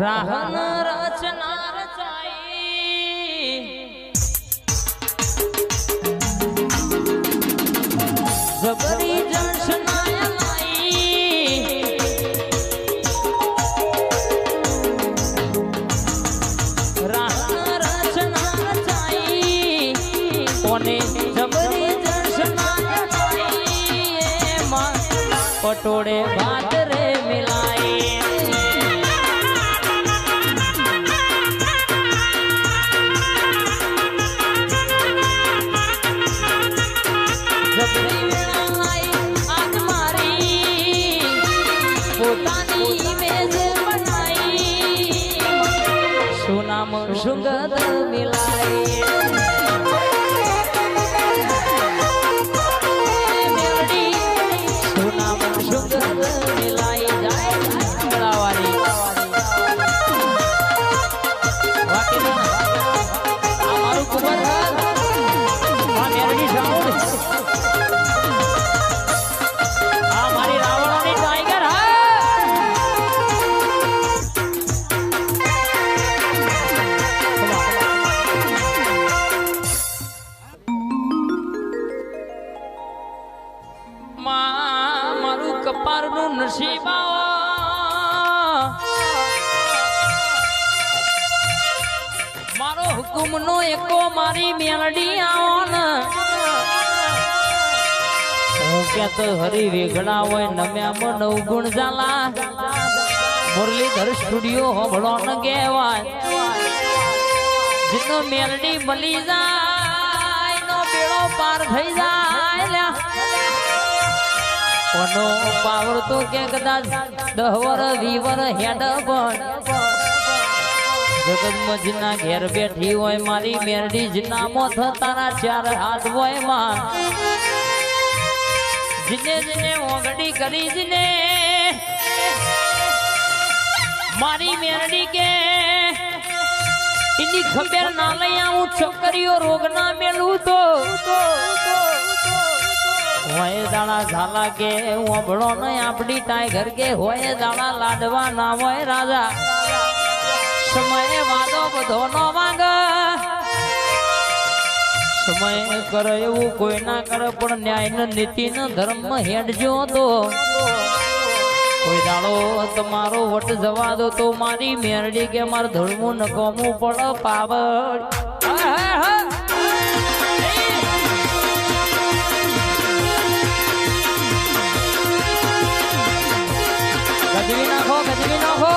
રાહન રચના રચાઈ જબરી જંશનાય લાઈ રાહન રચના રચાઈ કોને જબરી જંશનાય લાઈ એમાં પટોળે ભાત રે મિલાઈ સુનામ સુગંધ મિલાઈ સુનામ સુગંધ મિલાઈ જાય ગળાવાળી આ મારું કુંવર આ મેરડી સાઉન્ડ આ મારી રાવણની ટાઈગર મારું કપારનું નસીબ મારો હુકુમ નો એકો મારી મેલડી આવો ને હું ક્યાં તો હરી વેગડા હોય નમ્યામાં નવ ગુણ ઝાલા મુરલીધર સ્ટુડિયો હોભળો ન કહેવાય જીનો મેલડી મળી જાય નો બેડો પાર થઈ જાય કોનો પાવર તો કે કદાચ 10 વર 20 વર હેડ પણ જગતમજના ઘેર બેઠી હોય મારી મેરડી જના મોથ તારા 4 હાથ હોય માં જીને જીને ઓગડી કરી જીને મારી મેરડી કે એની ખબર ના લઈ આવું છોકરીઓ રોગ ના મેલું તો હોય દાણા ઝાલા કે ઓભળો ન આપડી ટાઈગર કે હોય દાણા લાડવા ના હોય રાજા સમય વાદો બધો નો માંગ સમય કરે એવું કોઈ ના કરે પણ ન્યાય ન નીતિ ન ધર્મ હેડજો તો કોઈ દાડો તમારો વટ જવા દો તો મારી મેરડી કે મારે ધડવું નકોમું પડ પાવડ ગજવી નાખો ગજવી નાખો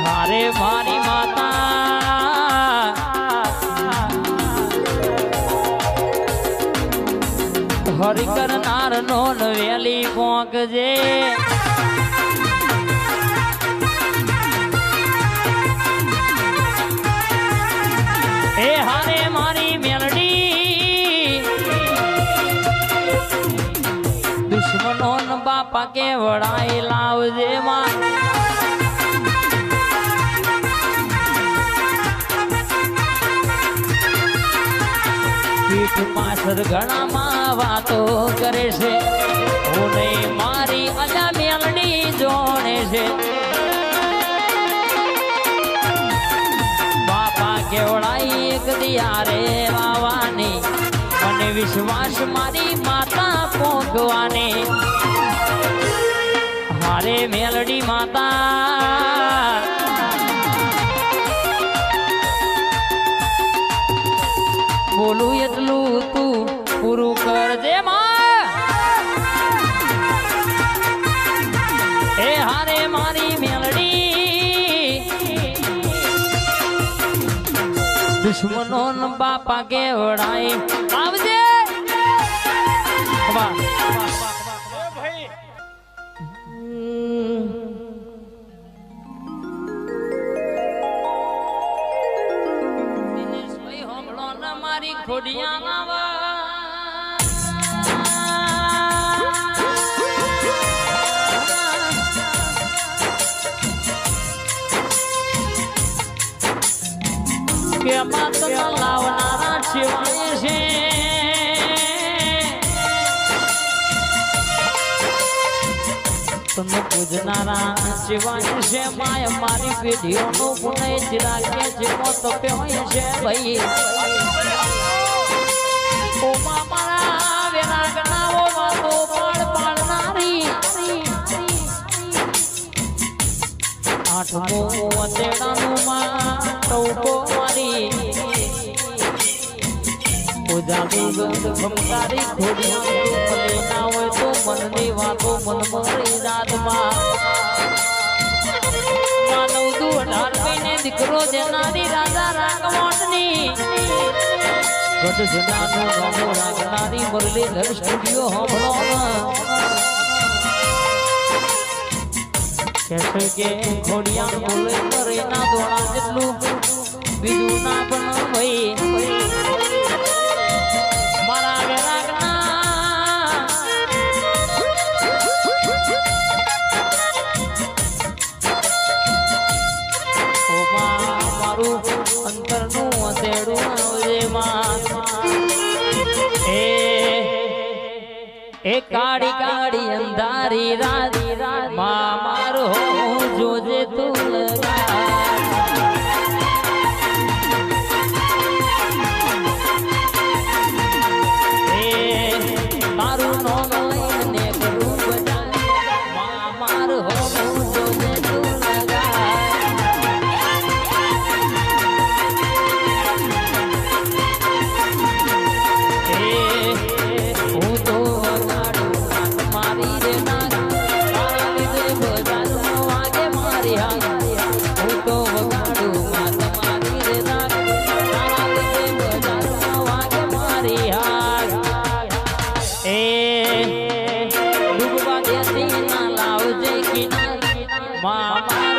હારે મારી માતા હરિ કરનાર નો વેલી પોંકજે એ હારે મારી મેલડી દુશ્મનો ન બાપા કે વડાઈ લાવજે માં પીઠ પાછળ ઘણામાં વાતો કરે છે હું નહીં મારી અજા મેલડી જોડે છે કેવડાઈ એક દિયારે વાવાની મને વિશ્વાસ મારી માતા પોગવાની હારે મેલડી માતા બોલું એટલું તું પૂરું કરજે માં એ હારે મારી મેલડી દુશ્મનો ન બાપા કે વડાઈ આવજે વાહ ભાઈ દિનેશ ભાઈ હોમળો ન મારી ખોડિયા નાવા કે માત લાવનારા શિવાય છે તમને પૂજનારા શિવાય છે માય મારી પેઢીઓનો પુનઃ ચિરાગે જેવો તપે હોય છે ભાઈ ઓમા મારા વેરાગનાઓ વાતો પાડ પાડનારી આઠમો વચેડાનું માં ટોકો મારી પૂજાની ગંધ ખમકારી ખોડિયા ના હોય તો મનની વાતો મન મરી જાતમાં માનવ તું 18 મહિને દીકરો દેનારી રાજા રાગવટની ગઢ જનાનો ગામો રાખનારી મુરલીધર સ્ટુડિયો હોબળો કેસે કે ખોડિયા બોલે મરે ના દોણા જેટલું બીજું ના પણ ભાઈ મારા વેરાગના ઓમા મારું અંતરનું અંધેડું આવજે માં એ કાળી કાળી અંધારી રાત માં મારો જોજે તું લગા Mama